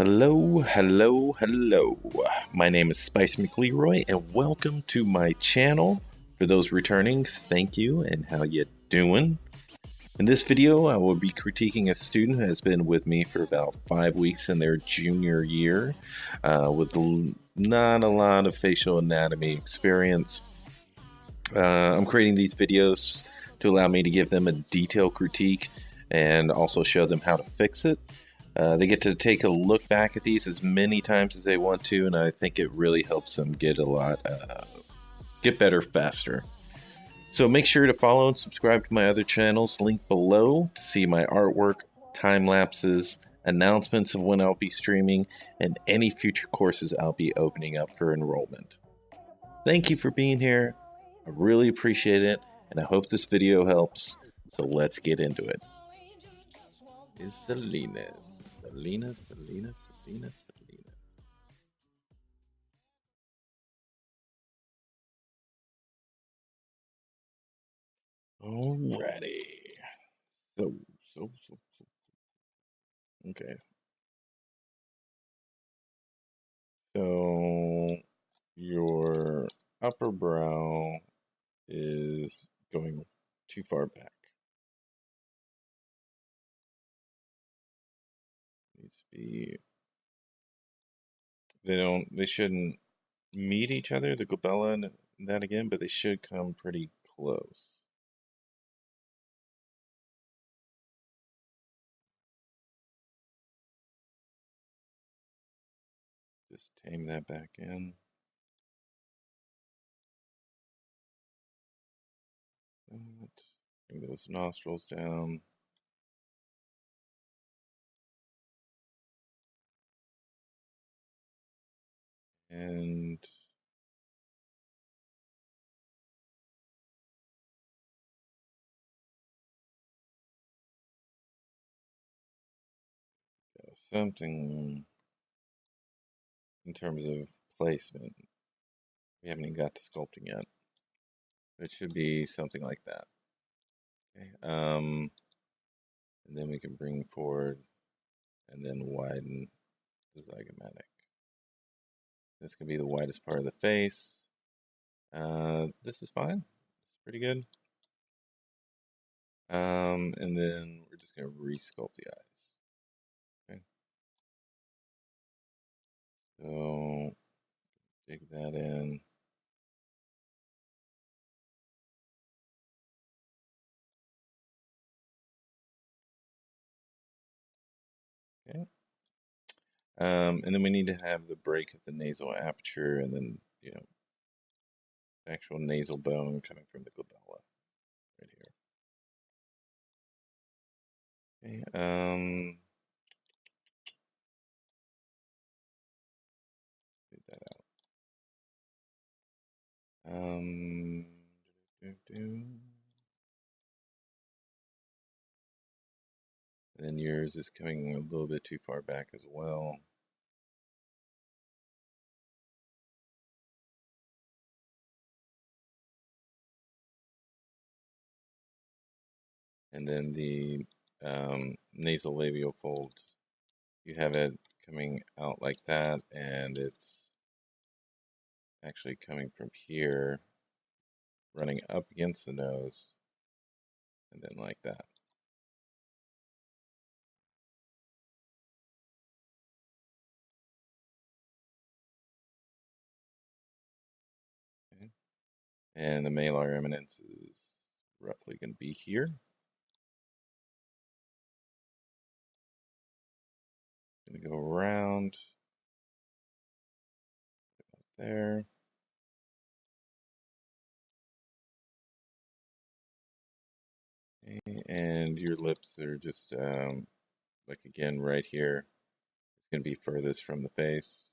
Hello, hello, hello. My name is Spice McLeroy, and welcome to my channel. For those returning, thank you, and how you doing? In this video, I will be critiquing a student who has been with me for about 5 weeks in their junior year, with not a lot of facial anatomy experience. I'm creating these videos to allow me to give them a detailed critique and also show them how to fix it. They get to take a look back at these as many times as they want to, and I think it really helps them get better faster. So make sure to follow and subscribe to my other channels linked below to see my artwork, time lapses, announcements of when I'll be streaming, and any future courses I'll be opening up for enrollment. Thank you for being here. I really appreciate it, and I hope this video helps. So let's get into it. Is Salinas. Salinas. Alrighty. So, so. Okay. So, your upper brow is going too far back. Needs to be. They shouldn't meet each other, the glabella and that again, but they should come pretty close. Just tame that back in. Bring those nostrils down. And something in terms of placement. We haven't even got to sculpting yet. It should be something like that. Okay. And then we can bring forward and then widen the zygomatic. This can be the widest part of the face. This is fine. It's pretty good. And then we're just going to re-sculpt the eyes. Okay. So dig that in. Okay. And then we need to have the break at the nasal aperture, and then actual nasal bone coming from the glabella right here. Okay. Leave that out. Do, do. And then yours is coming a little bit too far back as well. And then the nasal labial fold, you have it coming out like that, and it's actually coming from here, running up against the nose, and then like that. Okay. And the malar eminence is roughly going to be here. Going to go around there. Okay. And your lips are just like again right here. It's going to be furthest from the face.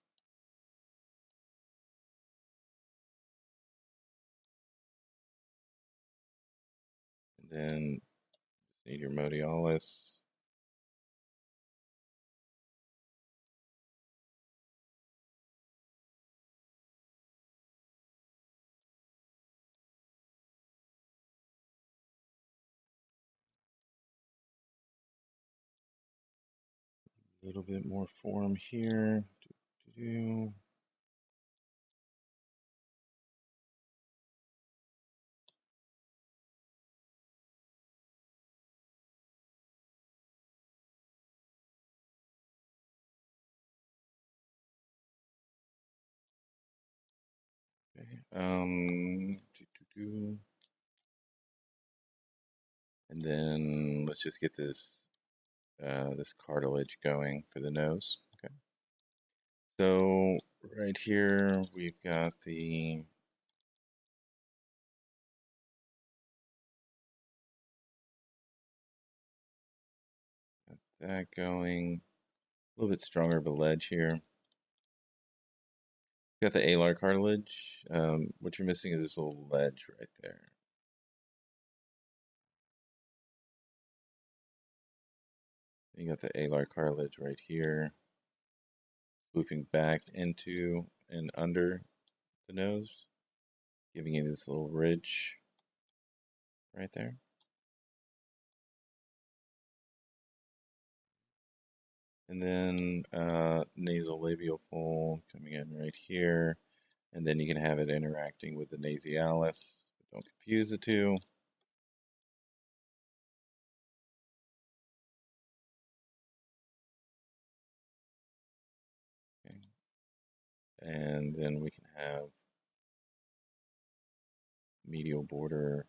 And then just need your modialis. little bit more form here. Do-do-do. Okay. Do-do-do. And then let's just get this cartilage going for the nose. Okay. So right here we've got that going. A little bit stronger of a ledge here. Got the alar cartilage. What you're missing is this little ledge right there. You got the alar cartilage right here, looping back into and under the nose, giving you this little ridge right there. And then nasal labial fold coming in right here. And then you can have it interacting with the nasialis. Don't confuse the two. Okay. And then we can have medial border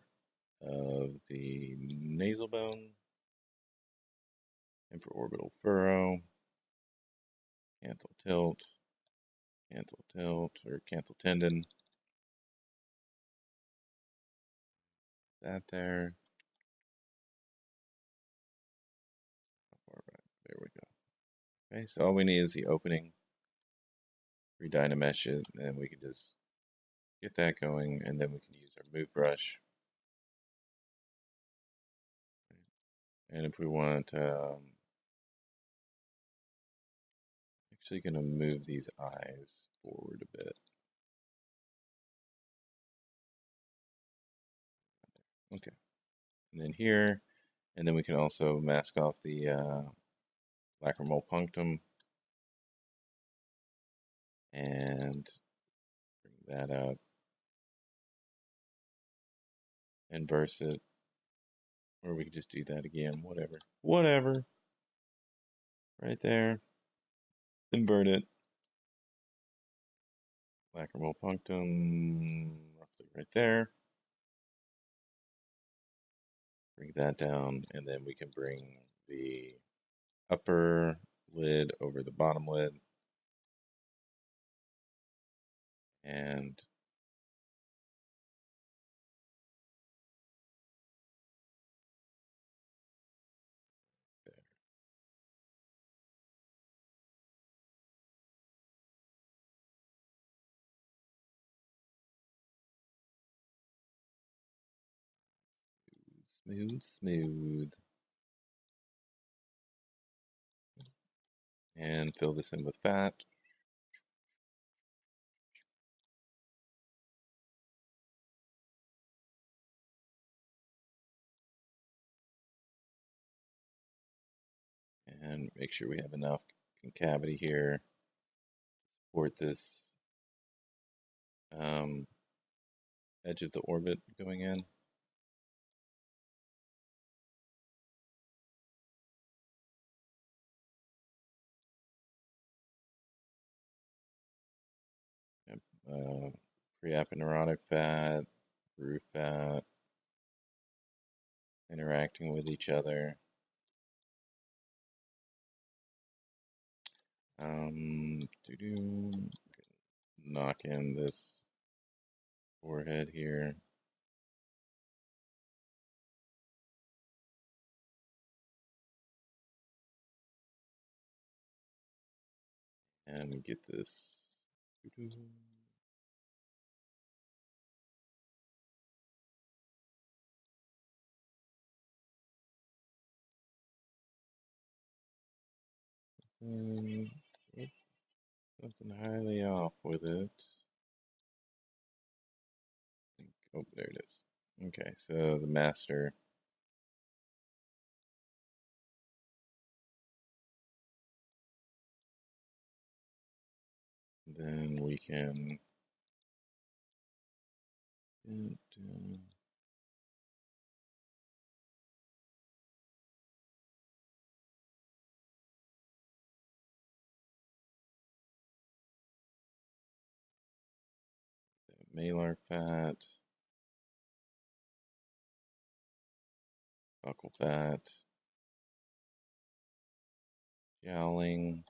of the nasal bone, infraorbital furrow, canthal tilt, or canthal tendon. That there. There we go. Okay, so all we need is the opening, redynamesh it, and we can just get that going, and then we can use our move brush. And if we want, actually going to move these eyes forward a bit. Okay, and then here, and then we can also mask off the lacrimal punctum and bring that up, inverse it, or we can just do that again, whatever, right there, invert it, lacrimal punctum, roughly right there. Bring that down, and then we can bring the upper lid over the bottom lid. And there. Smooth, smooth. And fill this in with fat. And make sure we have enough concavity here to support this edge of the orbit going in. Yep. Preaponeurotic fat, roof fat, interacting with each other. Knock in this forehead here. And get this. Something highly off with it. Oh, there it is. Okay, so the master. then we can get malar fat, buccal fat, jowling,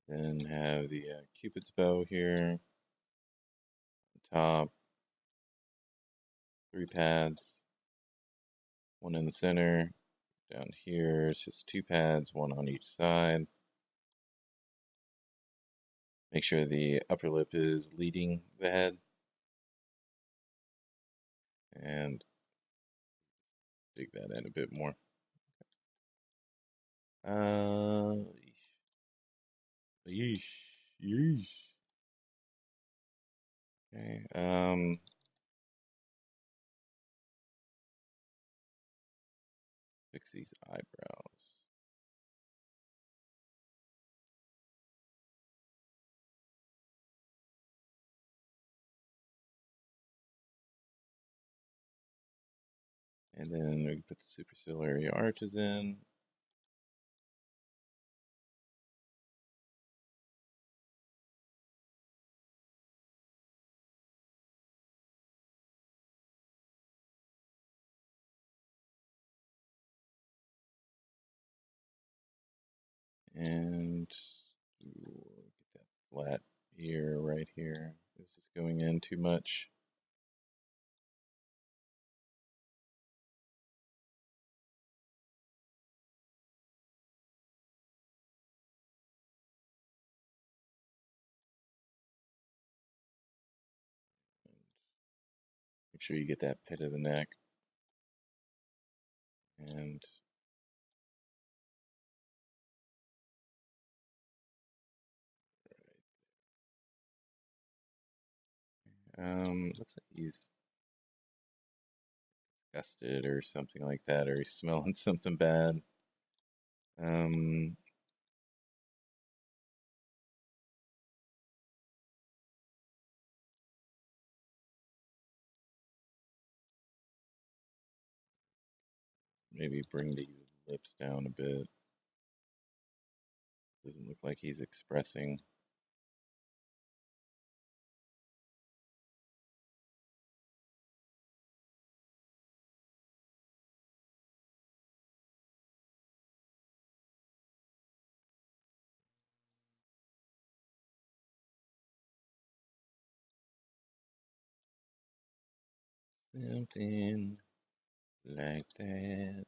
then have the cupid's bow here, top, 3 pads, one in the center. Down here, it's just 2 pads, one on each side. Make sure the upper lip is leading the head. And dig that in a bit more. Yeesh, yeesh. Okay, fix these eyebrows. And then we can put the superciliary arches in. And get that flat ear right here. It's just going in too much. Make sure you get that pit of the neck. And looks like he's disgusted or something like that, or he's smelling something bad. Maybe bring these lips down a bit. Doesn't look like he's expressing. Something like that.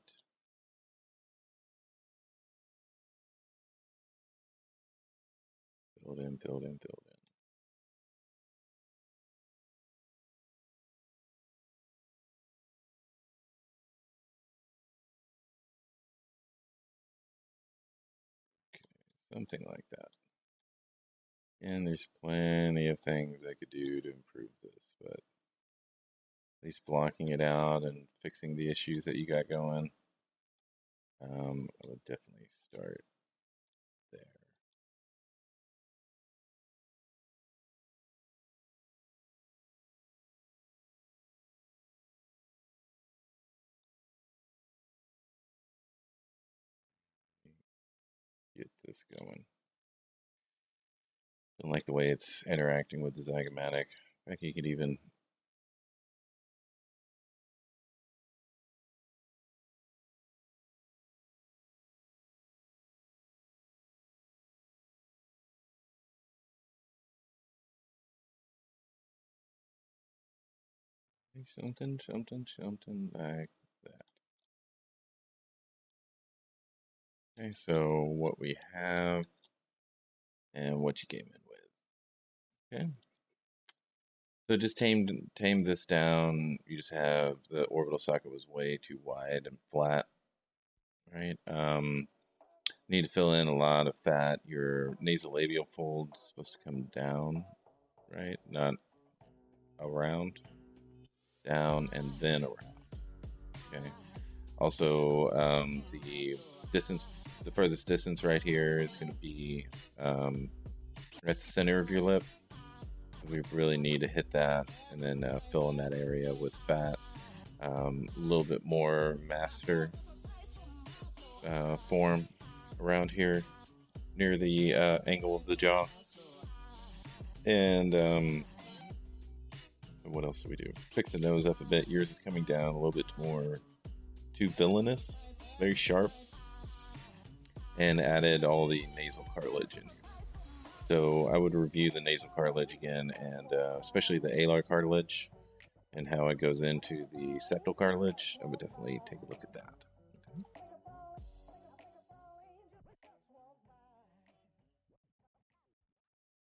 Build in, build in, build in. Something like that. And there's plenty of things I could do to improve this, but at least blocking it out and fixing the issues that you got going, I would definitely start there. Get this going. Don't like the way it's interacting with the zygomatic. I think you could even do something like that. Okay, so what we have and what you came in with. Okay. So just tame this down. You just have the orbital socket was way too wide and flat, right? Need to fill in a lot of fat. Your nasolabial fold is supposed to come down, right? Not around, down, and then around. Okay. Also, distance, the furthest distance right here is going to be right at the center of your lip. So we really need to hit that and then fill in that area with fat. A little bit more master form around here near the angle of the jaw. And what else do we do? Fix the nose up a bit. Yours is coming down a little bit more too villainous, very sharp, and added all the nasal cartilage in here. So I would review the nasal cartilage again, and especially the alar cartilage and how it goes into the septal cartilage. I would definitely take a look at that.